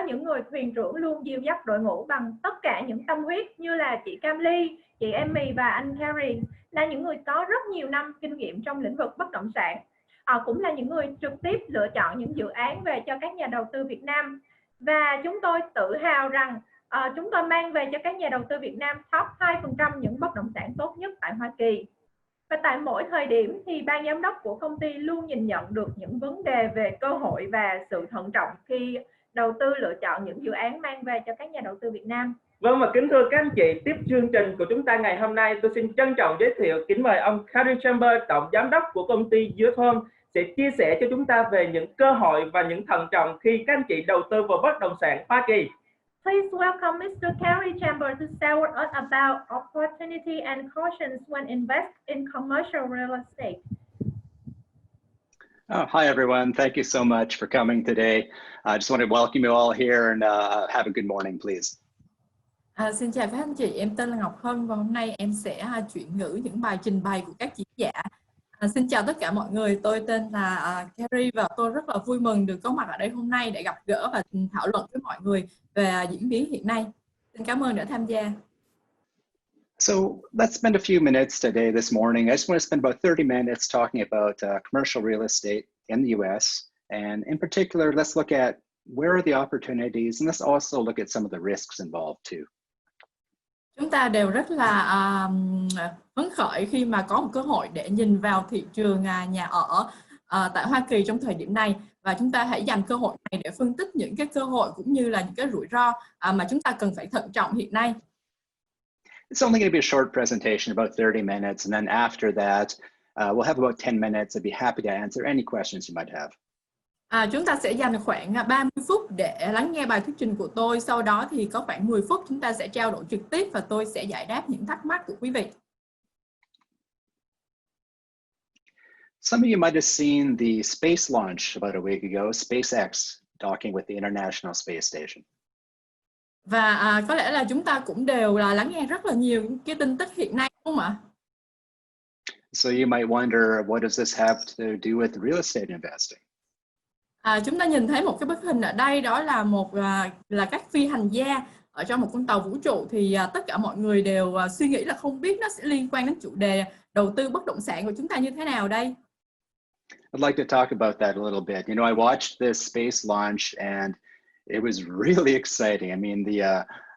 những người thuyền trưởng luôn dìu dắt đội ngũ bằng tất cả những tâm huyết, như là chị Cam Ly, chị Emmy và anh Carey, là những người có rất nhiều năm kinh nghiệm trong lĩnh vực bất động sản. Họ cũng là những người trực tiếp lựa chọn những dự án về cho các nhà đầu tư Việt Nam. Và chúng tôi tự hào rằng chúng tôi mang về cho các nhà đầu tư Việt Nam top 2% những bất động sản tốt nhất tại Hoa Kỳ. Và tại mỗi thời điểm thì ban giám đốc của công ty luôn nhìn nhận được những vấn đề về cơ hội và sự thận trọng khi đầu tư lựa chọn những dự án mang về cho các nhà đầu tư Việt Nam. Vâng, và kính thưa các anh chị, tiếp chương trình của chúng ta ngày hôm nay, tôi xin trân trọng giới thiệu, kính mời ông Carey Chambers, tổng giám đốc của công ty USHOME, sẽ chia sẻ cho chúng ta về những cơ hội và những thận trọng khi các anh chị đầu tư vào bất động sản Hoa Kỳ. Please welcome Mr. Carey Chambers to share with us about opportunity and cautions when invest in commercial real estate. Oh, hi everyone. Thank you so much for coming today. I just want to welcome you all here and have a good morning, please. Xin chào các anh chị, em tên là Ngọc Hân và hôm nay em sẽ chuyển ngữ những bài trình bày của các diễn giả. Xin chào tất cả mọi người, tôi tên là Carey và tôi rất là vui mừng được có mặt ở đây hôm nay để gặp gỡ và thảo luận với mọi người về diễn biến hiện nay. Xin cảm ơn đã tham gia. So let's spend a few minutes today, this morning. I just want to spend about 30 minutes talking about commercial real estate in the US. And in particular, let's look at where are the opportunities and let's also look at some of the risks involved too. Chúng ta đều rất là phấn khởi khi mà có một cơ hội để nhìn vào thị trường nhà ở tại Hoa Kỳ trong thời điểm này, và chúng ta hãy dành cơ hội này để phân tích những cái cơ hội cũng như là những cái rủi ro mà chúng ta cần phải thận trọng hiện nay. It's only going to be a short presentation, about 30 minutes, and then after that, we'll have about 10 minutes. I'd be happy to answer any questions you might have. Chúng ta sẽ dành khoảng 30 phút để lắng nghe bài thuyết trình của tôi. Sau đó thì có khoảng 10 phút chúng ta sẽ trao đổi trực tiếp và tôi sẽ giải đáp những thắc mắc của quý vị. Some of you might have seen the space launch about a week ago, SpaceX docking with the International Space Station. Và có lẽ là chúng ta cũng đều là lắng nghe rất là nhiều những cái tin tức hiện nay, đúng không ạ? So you might wonder, what does this have to do with real estate investing? Chúng ta nhìn thấy một cái bức hình ở đây, đó là các phi hành gia ở trong một con tàu vũ trụ, thì tất cả mọi người đều suy nghĩ là không biết nó sẽ liên quan đến chủ đề đầu tư bất động sản của chúng ta như thế nào đây. I'd like to talk about that a little bit. You know, I watched this space launch and it was really exciting. I mean,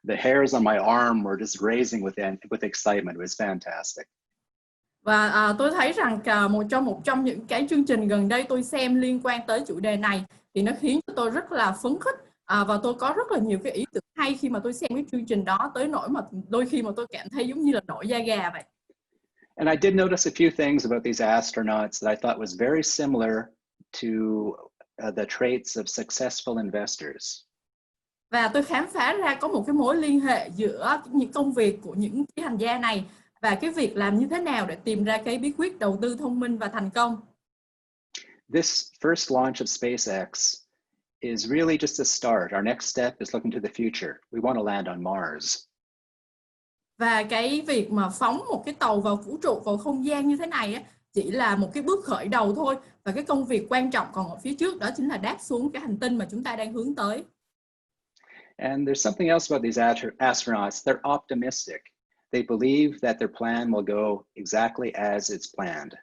the hairs on my arm were just raising with excitement. It was fantastic. Và tôi thấy rằng một trong những cái chương trình gần đây tôi xem liên quan tới chủ đề này thì nó khiến cho tôi rất là phấn khích, và tôi có rất là nhiều cái ý tưởng hay khi mà tôi xem cái chương trình đó, tới nỗi mà đôi khi mà tôi cảm thấy giống như là nổi da gà vậy. And I did notice a few things about these astronauts that I thought was very similar to the traits of successful investors. Và tôi khám phá ra có một cái mối liên hệ giữa những công việc của những phi hành gia này và cái việc làm như thế nào để tìm ra cái bí quyết đầu tư thông minh và thành công. This first launch of SpaceX is really just a start. Our next step is looking to the future. We want to land on Mars. Và cái việc mà phóng một cái tàu vào vũ trụ, vào không gian như thế này á, chỉ là một cái bước khởi đầu thôi. Và cái công việc quan trọng còn ở phía trước, đó chính là đáp xuống cái hành tinh mà chúng ta đang hướng tới. And there's something else about these astronauts. They're optimistic. They believe that their plan will go exactly as it's planned.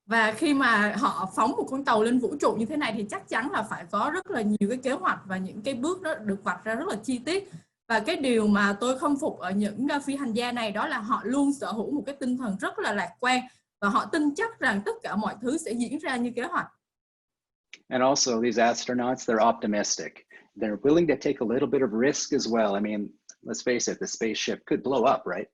Và khi mà họ phóng một con tàu lên vũ trụ như thế này thì chắc chắn là phải có rất là nhiều cái kế hoạch và những cái bước đó được vạch ra rất là chi tiết. Và cái điều mà tôi khâm phục ở những phi hành gia này đó là họ luôn sở hữu một cái tinh thần rất là lạc quan và họ tin chắc rằng tất cả mọi thứ sẽ diễn ra như kế hoạch. And also these astronauts, they're optimistic. They're willing to take a little bit of risk as well. I mean, let's face it, the spaceship could blow up, right?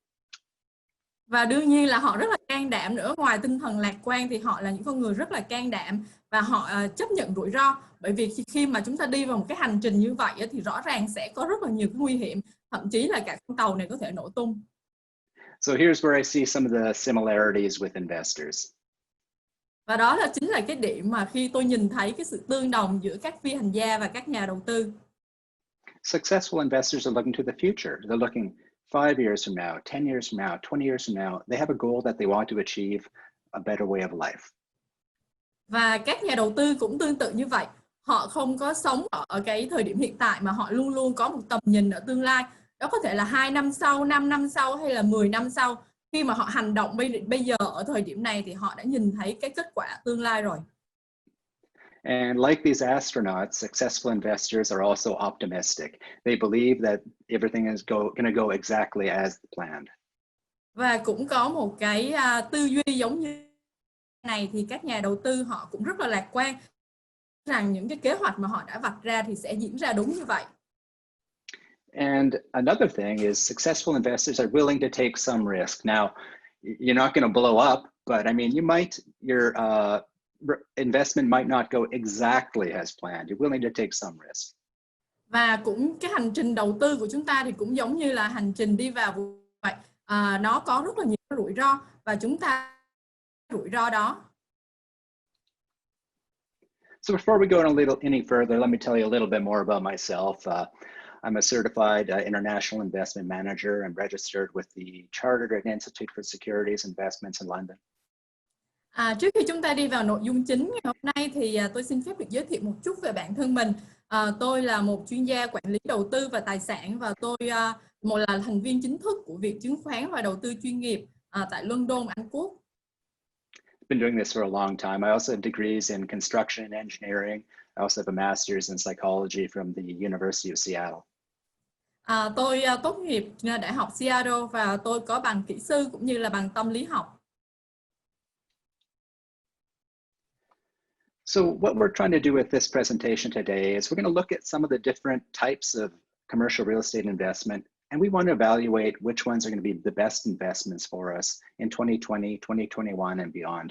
Và đương nhiên là họ rất là can đảm nữa. Ngoài tinh thần lạc quan thì họ là những con người rất là can đảm và họ chấp nhận rủi ro. Bởi vì khi mà chúng ta đi vào một cái hành trình như vậy thì rõ ràng sẽ có rất là nhiều cái nguy hiểm. Thậm chí là cả con tàu này có thể nổ tung. So here's where I see some of the similarities with investors. Và đó là chính là cái điểm mà khi tôi nhìn thấy cái sự tương đồng giữa các phi hành gia và các nhà đầu tư. Successful investors are looking to the future. They're looking 5 years from now, 10 years from now, 20 years from now. They have a goal that they want to achieve a better way of life. Và các nhà đầu tư cũng tương tự như vậy. họ không có sống ở cái thời điểm hiện tại mà họ luôn luôn có một tầm nhìn ở tương lai. Đó có thể là 2 năm sau, 5 năm sau hay là 10 năm sau. Khi mà họ hành động bây giờ ở thời điểm này thì họ đã nhìn thấy cái kết quả tương lai rồi. And like these astronauts, successful investors are also optimistic. They believe that everything is going to go exactly as planned. Và cũng có một cái tư duy giống như này thì các nhà đầu tư họ cũng rất là lạc quan rằng những cái kế hoạch mà họ đã vạch ra thì sẽ diễn ra đúng như vậy. And another thing is successful investors are willing to take some risk. Now, you're not going to blow up, but I mean, your investment might not go exactly as planned. You're willing to take some risk. Và cũng cái hành trình đầu tư của chúng ta thì cũng giống như là hành trình đi vào vậy. Nó có rất là nhiều rủi ro và chúng ta rủi ro đó. So before we go any further, let me tell you a little bit more about myself. I'm a certified international investment manager and registered with the Chartered Institute for Securities Investments in London. Trước khi chúng ta đi vào nội dung chính ngày hôm nay thì tôi xin phép được giới thiệu một chút về bản thân mình. Tôi là một chuyên gia quản lý đầu tư và tài sản và tôi là thành viên chính thức của Viện Chứng khoán và Đầu tư chuyên nghiệp tại London, Anh Quốc. Been doing this for a long time. I also have degrees in construction and engineering. I also have a master's in psychology from the University of Seattle. Tôi tốt nghiệp Đại học Seattle và tôi có bằng kỹ sư cũng như là bằng tâm lý học. So what we're trying to do with this presentation today is we're going to look at some of the different types of commercial real estate investment, and we want to evaluate which ones are going to be the best investments for us in 2020, 2021 and beyond.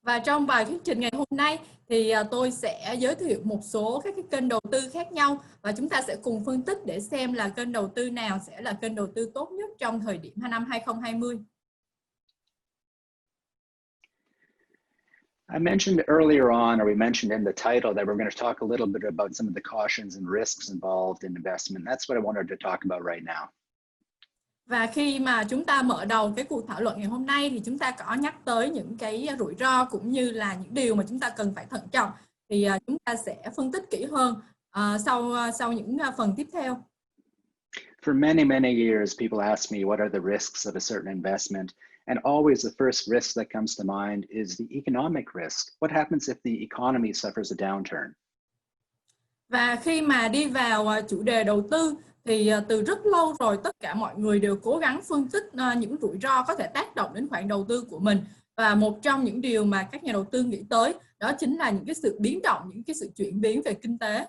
Và trong bài thuyết trình ngày hôm nay thì tôi sẽ giới thiệu một số các cái kênh đầu tư khác nhau và chúng ta sẽ cùng phân tích để xem là kênh đầu tư nào sẽ là kênh đầu tư tốt nhất trong thời điểm năm 2020. I mentioned earlier on, or we mentioned in the title, that we're going to talk a little bit about some of the cautions and risks involved in investment. That's what I wanted to talk about right now. Và khi mà chúng ta mở đầu cái cuộc thảo luận ngày hôm nay thì chúng ta có nhắc tới những cái rủi ro cũng như là những điều mà chúng ta cần phải thận trọng. Thì chúng ta sẽ phân tích kỹ hơn sau những phần tiếp theo. For many years, people ask me what are the risks of a certain investment. And always the first risk that comes to mind is the economic risk. What happens if the economy suffers a downturn? Và khi mà đi vào chủ đề đầu tư thì từ rất lâu rồi tất cả mọi người đều cố gắng phân tích những rủi ro có thể tác động đến khoản đầu tư của mình. Và một trong những điều mà các nhà đầu tư nghĩ tới đó chính là những cái sự biến động, những cái sự chuyển biến về kinh tế.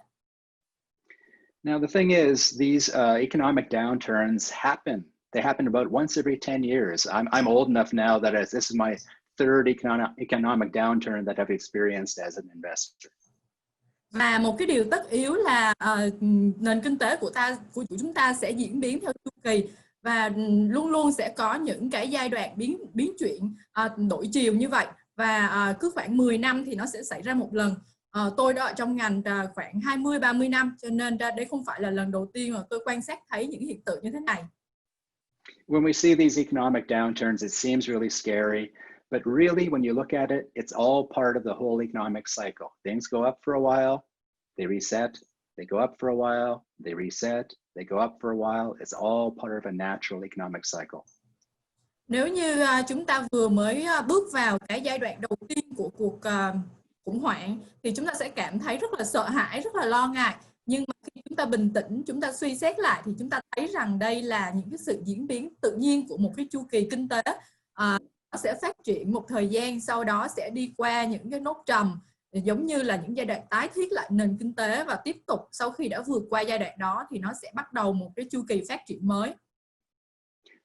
Now the thing is, these economic downturns happen. They happen about once every 10 years. I'm old enough now that this is my third economic downturn that I've experienced as an investor. Và một cái điều tất yếu là nền kinh tế của chúng ta sẽ diễn biến theo chu kỳ và luôn luôn sẽ có những cái giai đoạn biến chuyển đổi chiều như vậy và cứ khoảng 10 năm thì nó sẽ xảy ra một lần. Tôi đã ở trong ngành khoảng 20-30 năm cho nên đây không phải là lần đầu tiên mà tôi quan sát thấy những hiện tượng như thế này. When we see these economic downturns, it seems really scary, but really when you look at it, it's all part of the whole economic cycle. Things go up for a while, they reset, they go up for a while, they reset, they go up for a while. It's all part of a natural economic cycle. Nếu như chúng ta vừa mới bước vào cái giai đoạn đầu tiên của cuộc khủng hoảng thì chúng ta sẽ cảm thấy rất là sợ hãi, rất là lo ngại. Nhưng mà khi chúng ta bình tĩnh, chúng ta suy xét lại thì chúng ta thấy rằng đây là những cái sự diễn biến tự nhiên của một cái chu kỳ kinh tế. Nó sẽ phát triển một thời gian, sau đó sẽ đi qua những cái nốt trầm giống như là những giai đoạn tái thiết lại nền kinh tế và tiếp tục sau khi đã vượt qua giai đoạn đó thì nó sẽ bắt đầu một cái chu kỳ phát triển mới.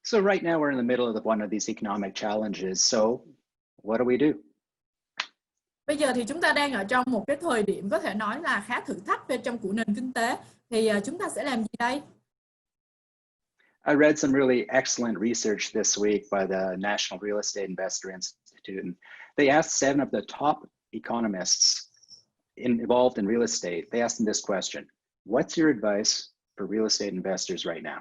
So right now we're in the middle of one of these economic challenges. So what do we do? Bây giờ thì chúng ta đang ở trong một cái thời điểm có thể nói là khá thử thách bên trong của nền kinh tế. Thì chúng ta sẽ làm gì đây? I read some really excellent research this week by the National Real Estate Investor Institute. And they asked 7 of the top economists involved in real estate. They asked them this question: what's your advice for real estate investors right now?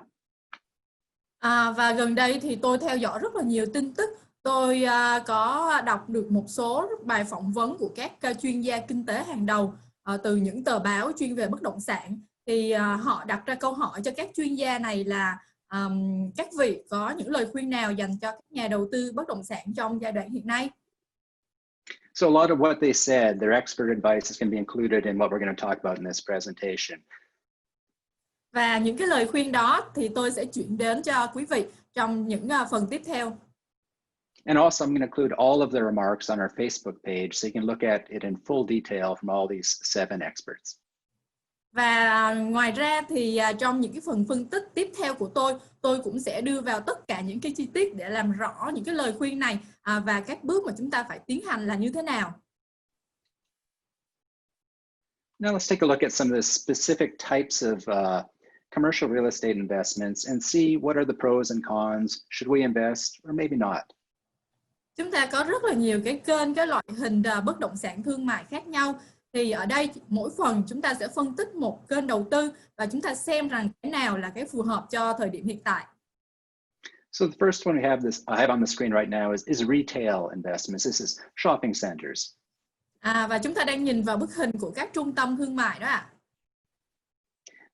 Và gần đây thì tôi theo dõi rất là nhiều tin tức Tôi có đọc được một số bài phỏng vấn của các chuyên gia kinh tế hàng đầu từ những tờ báo chuyên về bất động sản. Thì họ đặt ra câu hỏi cho các chuyên gia này là các vị có những lời khuyên nào dành cho các nhà đầu tư bất động sản trong giai đoạn hiện nay? So a lot of what they said, their expert advice is going to be included in what we're going to talk about in this presentation. Và những cái lời khuyên đó thì tôi sẽ chuyển đến cho quý vị trong những phần tiếp theo. And also, I'm going to include all of the remarks on our Facebook page so you can look at it in full detail from all these 7 experts. Và ngoài ra thì trong những cái phần phân tích tiếp theo của tôi cũng sẽ đưa vào tất cả những cái chi tiết để làm rõ những cái lời khuyên này và các bước mà chúng ta phải tiến hành là như thế nào. Now let's take a look at some of the specific types of commercial real estate investments and see what are the pros and cons. Should we invest or maybe not? Chúng ta có rất là nhiều cái kênh, cái loại hình bất động sản thương mại khác nhau. Thì ở đây mỗi phần chúng ta sẽ phân tích một kênh đầu tư và chúng ta xem rằng cái nào là cái phù hợp cho thời điểm hiện tại. So the first one I have on the screen right now is retail investments. This is shopping centers. Và chúng ta đang nhìn vào bức hình của các trung tâm thương mại đó ạ.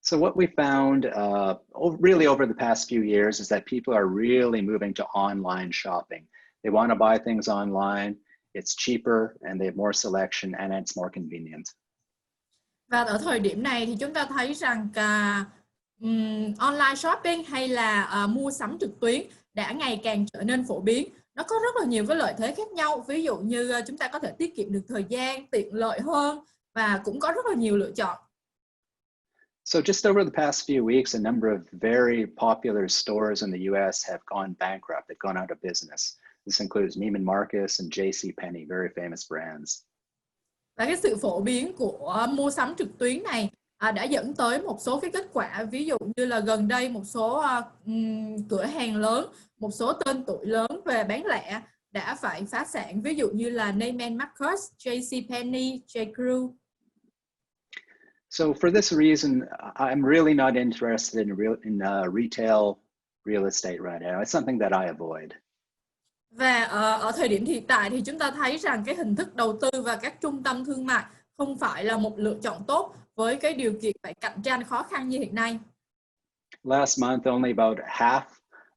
So what we found really over the past few years is that people are really moving to online shopping. They want to buy things online. It's cheaper and they have more selection and it's more convenient. Và ở thời điểm này thì chúng ta thấy rằng online shopping hay là mua sắm trực tuyến đã ngày càng trở nên phổ biến. Nó có rất là nhiều cái lợi thế khác nhau. Ví dụ như chúng ta có thể tiết kiệm được thời gian, tiện lợi hơn và cũng có rất là nhiều lựa chọn. So just over the past few weeks, a number of very popular stores in the US have gone bankrupt. They've gone out of business. This includes Neiman Marcus and JCPenney, very famous brands. Và cái sự phổ biến của mua sắm trực tuyến này đã dẫn tới một số cái kết quả, ví dụ như là gần đây một số cửa hàng lớn, một số tên tuổi lớn về bán lẻ đã phải phá sản, ví dụ như là Neiman Marcus, JCPenney, J.Crew. So for this reason, I'm really not interested in retail real estate right now. It's something that I avoid. Và ở thời điểm hiện tại thì chúng ta thấy rằng cái hình thức đầu tư và các trung tâm thương mại không phải là một lựa chọn tốt với cái điều kiện phải cạnh tranh khó khăn như hiện nay. Last month, only about half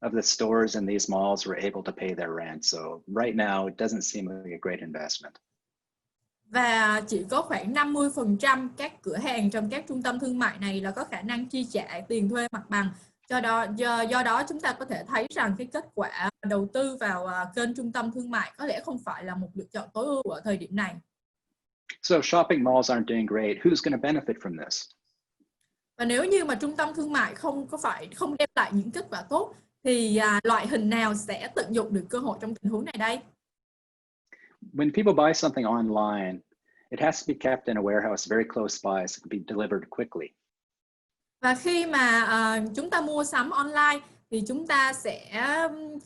of the stores in these malls were able to pay their rent. So right now, it doesn't seem like a great investment. Và chỉ có khoảng 50% các cửa hàng trong các trung tâm thương mại này là có khả năng chi trả tiền thuê mặt bằng. Do đó chúng ta có thể thấy rằng cái kết quả đầu tư vào kênh trung tâm thương mại có lẽ không phải là một lựa chọn tối ưu ở thời điểm này. So shopping malls aren't doing great. Who's going to benefit from this? Và nếu như mà trung tâm thương mại không đem lại những kết quả tốt thì loại hình nào sẽ tận dụng được cơ hội trong tình huống này đây? When people buy something online, it has to be kept in a warehouse very close by so it can be delivered quickly. Và khi mà chúng ta mua sắm online thì chúng ta sẽ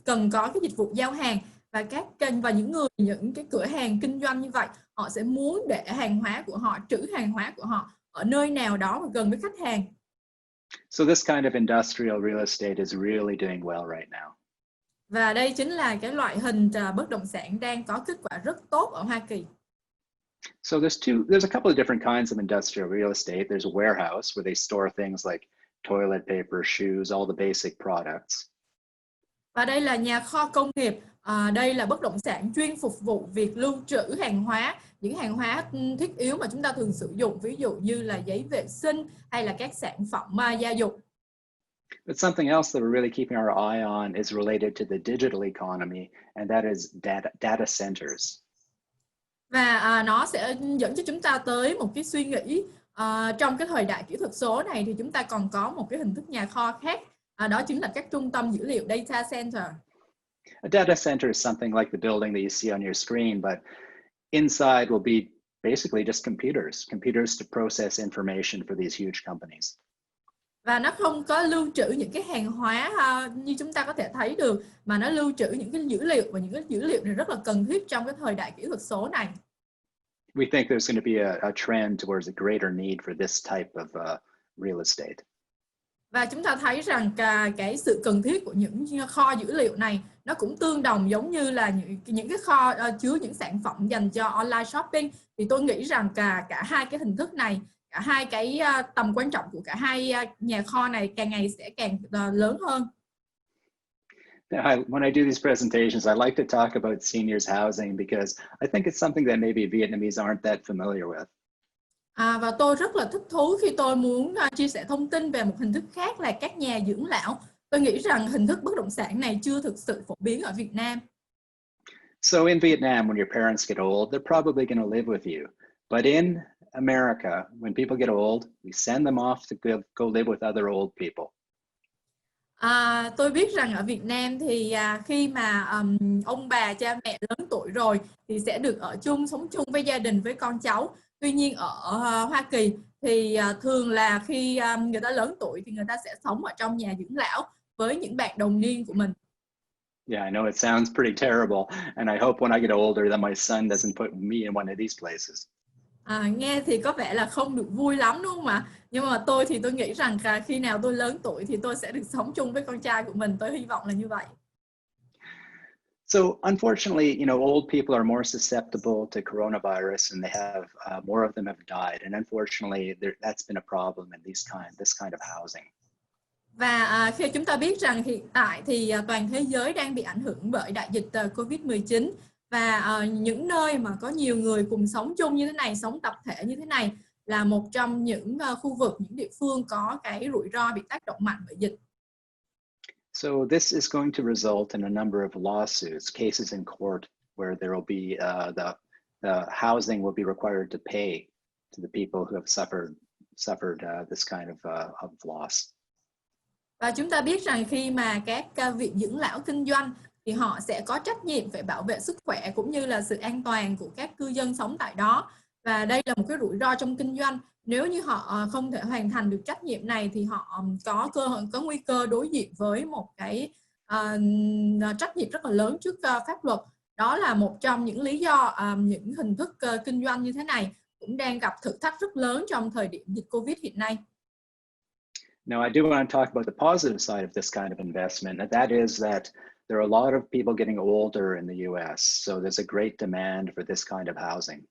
cần có cái dịch vụ giao hàng, và các kênh và những cái cửa hàng kinh doanh như vậy họ sẽ muốn để hàng hóa của họ, trữ hàng hóa của họ ở nơi nào đó mà gần với khách hàng. So this kind of industrial real estate is really doing well right now. Và đây chính là cái loại hình bất động sản đang có kết quả rất tốt ở Hoa Kỳ. So there's a couple of different kinds of industrial real estate. There's a warehouse where they store things like toilet paper, shoes, all the basic products. Và đây là nhà kho công nghiệp. Đây là bất động sản chuyên phục vụ việc lưu trữ hàng hóa, những hàng hóa thiết yếu mà chúng ta thường sử dụng, ví dụ như là giấy vệ sinh hay là các sản phẩm gia dụng. But something else that we're really keeping our eye on is related to the digital economy, and that is data centers. Và nó sẽ dẫn cho chúng ta tới một cái suy nghĩ trong cái thời đại kỹ thuật số này thì chúng ta còn có một cái hình thức nhà kho khác, đó chính là các trung tâm dữ liệu data center. A data center is something like the building that you see on your screen, but inside will be basically just computers to process information for these huge companies. Và nó không có lưu trữ những cái hàng hóa như chúng ta có thể thấy được, mà nó lưu trữ những cái dữ liệu, và những cái dữ liệu này rất là cần thiết trong cái thời đại kỹ thuật số này. We think there's going to be a trend towards a greater need for this type of real estate. Và chúng ta thấy rằng cái sự cần thiết của những kho dữ liệu này nó cũng tương đồng giống như là những cái kho chứa những sản phẩm dành cho online shopping. Thì tôi nghĩ rằng cả hai cái hình thức này, cả hai cái tầm quan trọng của cả hai nhà kho này càng ngày sẽ càng lớn hơn. When I do these presentations, I like to talk about seniors housing because I think it's something that maybe Vietnamese aren't that familiar with. Và tôi rất là thích thú khi tôi muốn chia sẻ thông tin về một hình thức khác là các nhà dưỡng lão. Tôi nghĩ rằng hình thức bất động sản này chưa thực sự phổ biến ở Việt Nam. So in Vietnam, when your parents get old, they're probably going to live with you. But in America, when people get old, we send them off to go live with other old people. Tôi biết rằng ở Việt Nam thì khi mà ông bà, cha mẹ lớn tuổi rồi thì sẽ được sống chung với gia đình, với con cháu. Tuy nhiên ở Hoa Kỳ thì thường là khi người ta lớn tuổi thì người ta sẽ sống ở trong nhà dưỡng lão với những bạn đồng niên của mình. Yeah, I know it sounds pretty terrible, and I hope when I get older that my son doesn't put me in one of these places. Nghe thì có vẻ là không được vui lắm đúng không ạ? Nhưng mà tôi nghĩ rằng khi nào tôi lớn tuổi thì tôi sẽ được sống chung với con trai của mình. Tôi hy vọng là như vậy. So unfortunately, old people are more susceptible to coronavirus, and they have more of them have died. And unfortunately, that's been a problem in this kind of housing. Và khi chúng ta biết rằng hiện tại thì toàn thế giới đang bị ảnh hưởng bởi đại dịch Covid-19 và những nơi mà có nhiều người cùng sống chung như thế này, sống tập thể như thế này là một trong những khu vực, những địa phương có cái rủi ro bị tác động mạnh bởi dịch. So this is going to result in a number of lawsuits, cases in court, where there will be the housing will be required to pay to the people who have suffered this kind of loss. Và chúng ta biết rằng khi mà các viện dưỡng lão kinh doanh thì họ sẽ có trách nhiệm phải bảo vệ sức khỏe cũng như là sự an toàn của các cư dân sống tại đó. Và đây là một cái rủi ro trong kinh doanh. Nếu như họ không thể hoàn thành được trách nhiệm này thì họ có nguy cơ đối diện với một cái trách nhiệm rất là lớn trước pháp luật. Đó là một trong những lý do những hình thức kinh doanh như thế này cũng đang gặp thử thách rất lớn trong thời điểm dịch Covid hiện nay. Now, I do want to talk about the positive side of this kind of investment, and that is that there are a lot of people getting older in the US, so there's a great demand for this kind of housing.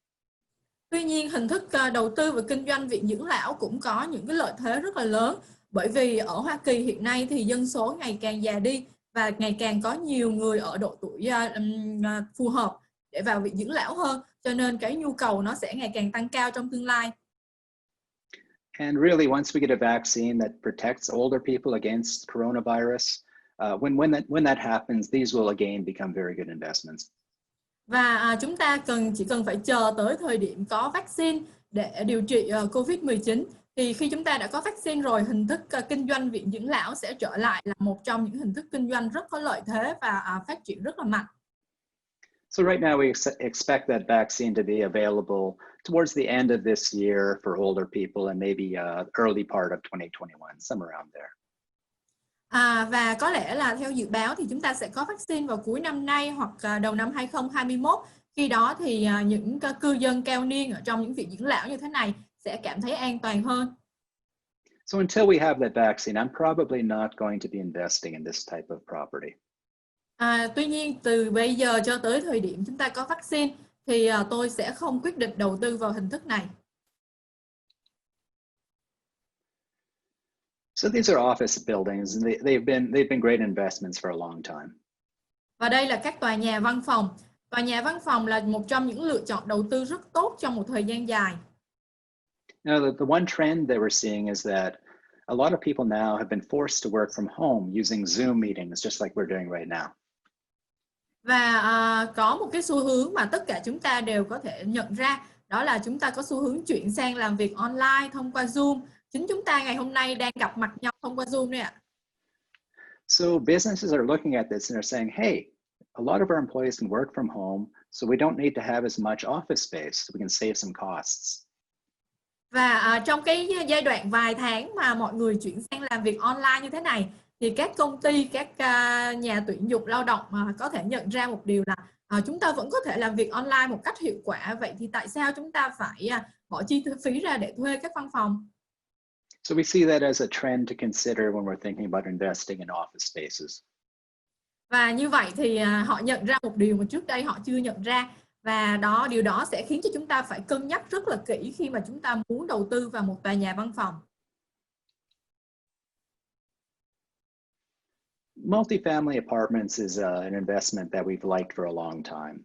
Tuy nhiên, hình thức đầu tư và kinh doanh viện dưỡng lão cũng có những cái lợi thế rất là lớn, bởi vì ở Hoa Kỳ hiện nay thì dân số ngày càng già đi và ngày càng có nhiều người ở độ tuổi phù hợp để vào viện dưỡng lão hơn, cho nên cái nhu cầu nó sẽ ngày càng tăng cao trong tương lai. And really, once we get a vaccine that protects older people against coronavirus, when that happens, these will again become very good investments. Và chúng ta chỉ cần phải chờ tới thời điểm có vaccine để điều trị Covid-19. Thì khi chúng ta đã có vaccine rồi, hình thức kinh doanh viện dưỡng lão sẽ trở lại là một trong những hình thức kinh doanh rất có lợi thế và phát triển rất là mạnh. So right now we expect that vaccine to be available towards the end of this year for older people and maybe early part of 2021, somewhere around there. Và có lẽ là theo dự báo thì chúng ta sẽ có vaccine vào cuối năm nay hoặc đầu năm 2021. Khi đó thì những cư dân cao niên ở trong những viện dưỡng lão như thế này sẽ cảm thấy an toàn hơn. So until we have that vaccine, I'm probably not going to be investing in this type of property. Tuy nhiên từ bây giờ cho tới thời điểm chúng ta có vaccine thì tôi sẽ không quyết định đầu tư vào hình thức này. So these are office buildings, and they've been great investments for a long time. Và đây là các tòa nhà văn phòng. Tòa nhà văn phòng là một trong những lựa chọn đầu tư rất tốt trong một thời gian dài. Now, the one trend that we're seeing is that a lot of people now have been forced to work from home using Zoom meetings, just like we're doing right now. Và có một cái xu hướng mà tất cả chúng ta đều có thể nhận ra, đó là chúng ta có xu hướng chuyển sang làm việc online thông qua Zoom. Chính chúng ta ngày hôm nay đang gặp mặt nhau thông qua Zoom đấy ạ. So businesses are looking at this and they're saying, hey, a lot of our employees can work from home, so we don't need to have as much office space, so we can save some costs. Và trong cái giai đoạn vài tháng mà mọi người chuyển sang làm việc online như thế này, thì các công ty, các nhà tuyển dụng lao động có thể nhận ra một điều là chúng ta vẫn có thể làm việc online một cách hiệu quả. Vậy thì tại sao chúng ta phải bỏ chi phí ra để thuê các văn phòng? So we see that as a trend to consider when we're thinking about investing in office spaces. Và như vậy thì họ nhận ra một điều mà trước đây họ chưa nhận ra, và điều đó sẽ khiến cho chúng ta phải cân nhắc rất là kỹ khi mà chúng ta muốn đầu tư vào một tòa nhà văn phòng. Multifamily apartments is an investment that we've liked for a long time.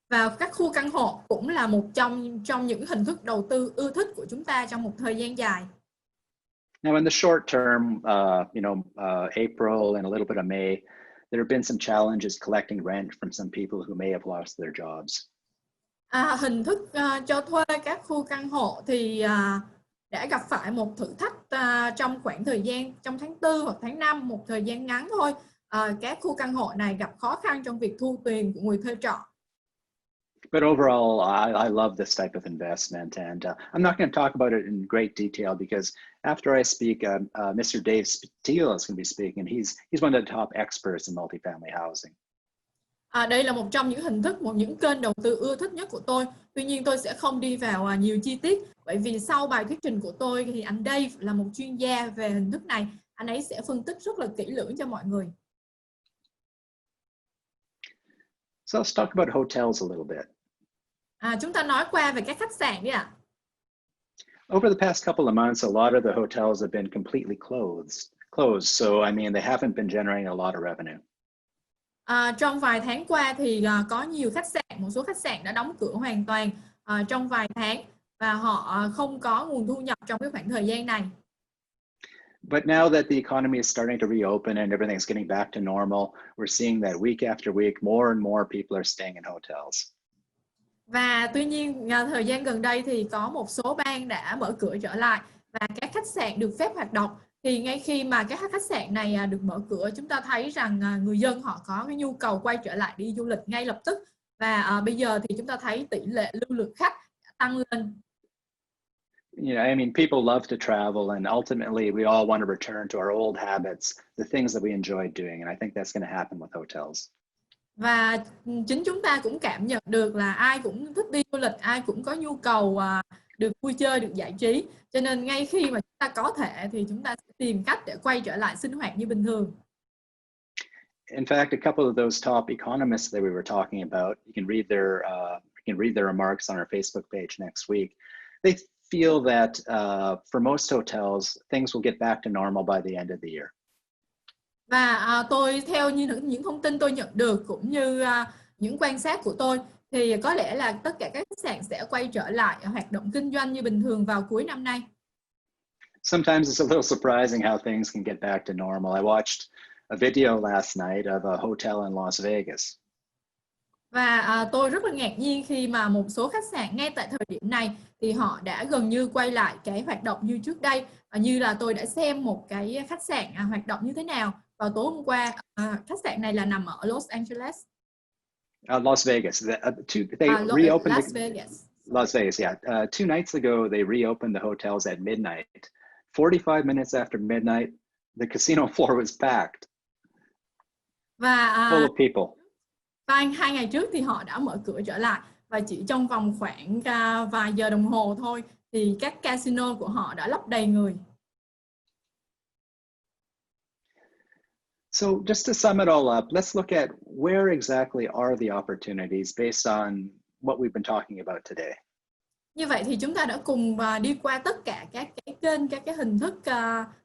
Và các khu căn hộ cũng là một trong những hình thức đầu tư ưa thích của chúng ta trong một thời gian dài. Now, in the short term, April and a little bit of May, there have been some challenges collecting rent from some people who may have lost their jobs. Hình thức cho thuê các khu căn hộ thì đã gặp phải một thử thách trong khoảng thời gian trong tháng 4 hoặc tháng 5, một thời gian ngắn thôi. Các khu căn hộ này gặp khó khăn trong việc thu tiền của người thuê trọ. But overall, I love this type of investment, and I'm not going to talk about it in great detail because after I speak, Mr. Dave Steele is going to be speaking, and he's one of the top experts in multifamily housing. Đây là một trong những hình thức, những kênh đầu tư ưa thích nhất của tôi. Tuy nhiên tôi sẽ không đi vào nhiều chi tiết, bởi vì sau bài thuyết trình của tôi thì anh Dave là một chuyên gia về hình thức này. Anh ấy sẽ phân tích rất là kỹ lưỡng cho mọi người. So let's talk about hotels a little bit. Chúng ta nói qua về các khách sạn đi ạ. Over the past couple of months, a lot of the hotels have been completely closed. So, I mean, they haven't been generating a lot of revenue. Trong vài tháng qua thì có nhiều khách sạn, một số khách sạn đã đóng cửa hoàn toàn trong vài tháng và họ không có nguồn thu nhập trong cái khoảng thời gian này. But now that the economy is starting to reopen and everything's getting back to normal, we're seeing that week after week, more and more people are staying in hotels. Và tuy nhiên thời gian gần đây thì có một số bang đã mở cửa trở lại và các khách sạn được phép hoạt động. Thì ngay khi mà các khách sạn này được mở cửa, chúng ta thấy rằng người dân họ có cái nhu cầu quay trở lại đi du lịch ngay lập tức. Và bây giờ thì chúng ta thấy tỷ lệ lưu lượng khách tăng lên. You know, I mean, people love to travel, and ultimately we all want to return to our old habits, the things that we enjoyed doing, and I think that's going to happen with hotels. Và chính chúng ta cũng cảm nhận được là ai cũng thích đi du lịch, ai cũng có nhu cầu được vui chơi, được giải trí. Cho nên ngay khi mà chúng ta có thể thì chúng ta sẽ tìm cách để quay trở lại sinh hoạt như bình thường. In fact, a couple of those top economists that we were talking about, you can read their remarks on our Facebook page next week. They feel that for most hotels, things will get back to normal by the end of the year. Và tôi theo như những thông tin tôi nhận được cũng như những quan sát của tôi thì có lẽ là tất cả các khách sạn sẽ quay trở lại hoạt động kinh doanh như bình thường vào cuối năm nay. Sometimes it's a little surprising how things can get back to normal. I watched a video last night of a hotel in Las Vegas. Và tôi rất là ngạc nhiên khi mà một số khách sạn ngay tại thời điểm này thì họ đã gần như quay lại cái hoạt động như trước đây. Như là tôi đã xem một cái khách sạn hoạt động như thế nào vào tối hôm qua. Khách sạn này là nằm ở Los Angeles. Las Vegas. They reopened Las Vegas. Las Vegas, yeah. 2 nights ago, they reopened the hotels at midnight. 45 minutes after midnight, the casino floor was packed. Và full of people. Và 2 ngày trước thì họ đã mở cửa trở lại và chỉ trong vòng khoảng vài giờ đồng hồ thôi thì các casino của họ đã lấp đầy người. So just to sum it all up, let's look at where exactly are the opportunities based on what we've been talking about today. Như vậy thì chúng ta đã cùng đi qua tất cả các cái kênh, các cái hình thức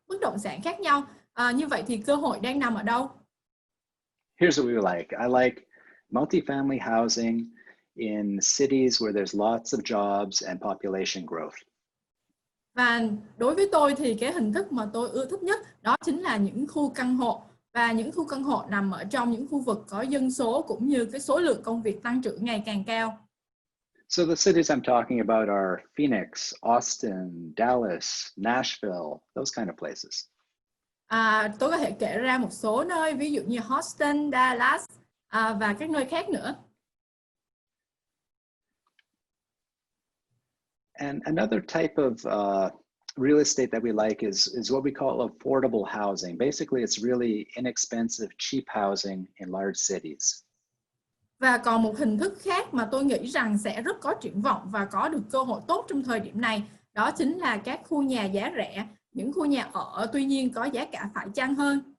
bất động sản khác nhau. Như vậy thì cơ hội đang nằm ở đâu? Here's what we like. I like multifamily housing in cities where there's lots of jobs and population growth. Và đối với tôi thì cái hình thức mà tôi ưa thích nhất đó chính là những khu căn hộ. Và những khu căn hộ nằm ở trong những khu vực có dân số cũng như cái số lượng công việc tăng trưởng ngày càng cao. So the cities I'm talking about are Phoenix, Austin, Dallas, Nashville, those kind of places. Tôi có thể kể ra một số nơi, ví dụ như Houston, Dallas và các nơi khác nữa. And another type of real estate that we like is what we call affordable housing. Basically, it's really inexpensive, cheap housing in large cities. Và còn một hình thức khác mà tôi nghĩ rằng sẽ rất có triển vọng và có được cơ hội tốt trong thời điểm này, đó chính là các khu nhà giá rẻ, những khu nhà ở tuy nhiên có giá cả phải chăng hơn.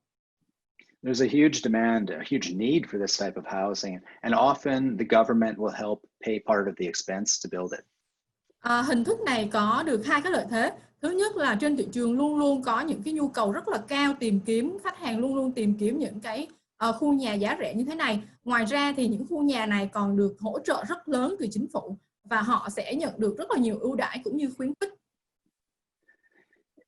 There's a huge demand, a huge need for this type of housing, and often the government will help pay part of the expense to build it. Hình thức này có được hai cái lợi thế. Thứ nhất là trên thị trường luôn luôn có những cái nhu cầu rất là cao, tìm kiếm, khách hàng luôn luôn tìm kiếm những cái khu nhà giá rẻ như thế này. Ngoài ra thì những khu nhà này còn được hỗ trợ rất lớn từ chính phủ và họ sẽ nhận được rất là nhiều ưu đãi cũng như khuyến khích.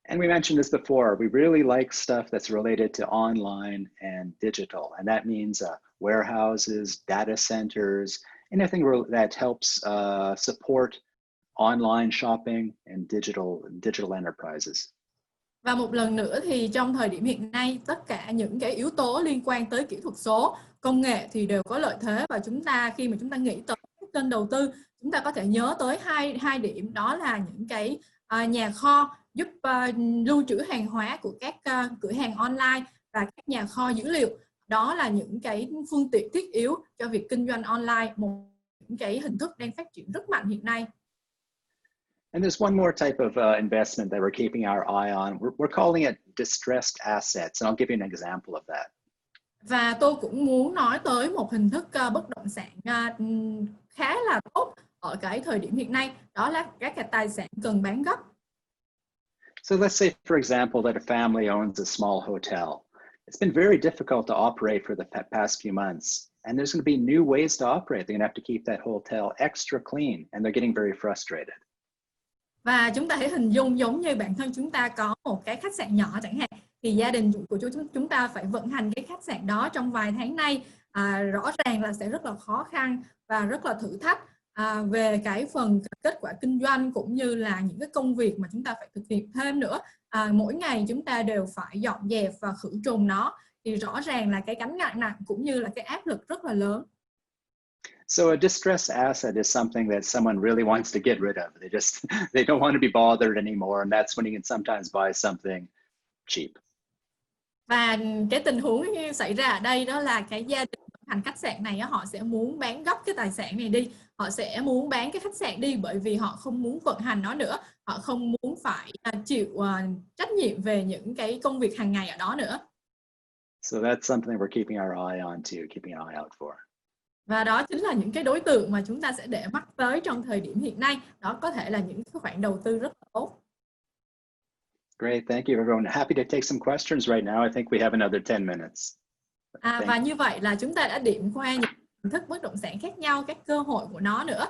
And we mentioned this before, we really like stuff that's related to online and digital. And that means warehouses, data centers, anything that helps support online shopping and digital enterprises. Và một lần nữa thì trong thời điểm hiện nay, tất cả những cái yếu tố liên quan tới kỹ thuật số, công nghệ thì đều có lợi thế, và khi mà chúng ta nghĩ tới kênh đầu tư, chúng ta có thể nhớ tới hai điểm, đó là những cái nhà kho giúp lưu trữ hàng hóa của các cửa hàng online và các nhà kho dữ liệu. Đó là những cái phương tiện thiết yếu cho việc kinh doanh online, những cái hình thức đang phát triển rất mạnh hiện nay. And there's one more type of investment that we're keeping our eye on. We're calling it distressed assets, and I'll give you an example of that. Và tôi cũng muốn nói tới một hình thức bất động sản khá là tốt ở cái thời điểm hiện nay, đó là các cái tài sản cần bán gấp. So let's say, for example, that a family owns a small hotel. It's been very difficult to operate for the past few months, and there's going to be new ways to operate. They're going to have to keep that hotel extra clean, and they're getting very frustrated. Và chúng ta hãy hình dung giống như bản thân chúng ta có một cái khách sạn nhỏ chẳng hạn, thì gia đình của chúng ta phải vận hành cái khách sạn đó trong vài tháng nay. Rõ ràng là sẽ rất là khó khăn và rất là thử thách về cái phần kết quả kinh doanh cũng như là những cái công việc mà chúng ta phải thực hiện thêm nữa. Mỗi ngày chúng ta đều phải dọn dẹp và khử trùng nó, thì rõ ràng là cái gánh nặng cũng như là cái áp lực rất là lớn. So a distressed asset is something that someone really wants to get rid of. They don't want to be bothered anymore, and that's when you can sometimes buy something cheap. Và cái tình huống xảy ra ở đây đó là cái gia đình vận hành khách sạn này họ sẽ muốn bán gấp cái tài sản này đi, họ sẽ muốn bán cái khách sạn đi bởi vì họ không muốn vận hành nó nữa, họ không muốn phải chịu trách nhiệm về những cái công việc hàng ngày ở đó nữa. So that's something we're keeping our eye on too, keeping an eye out for. Và đó chính là những cái đối tượng mà chúng ta sẽ để mắt tới trong thời điểm hiện nay. Đó có thể là những cái khoản đầu tư rất là tốt. Great, thank you everyone. Happy to take some questions right now. I think we have another 10 minutes. Và như vậy là chúng ta đã điểm qua những hình thức bất động sản khác nhau, các cơ hội của nó nữa.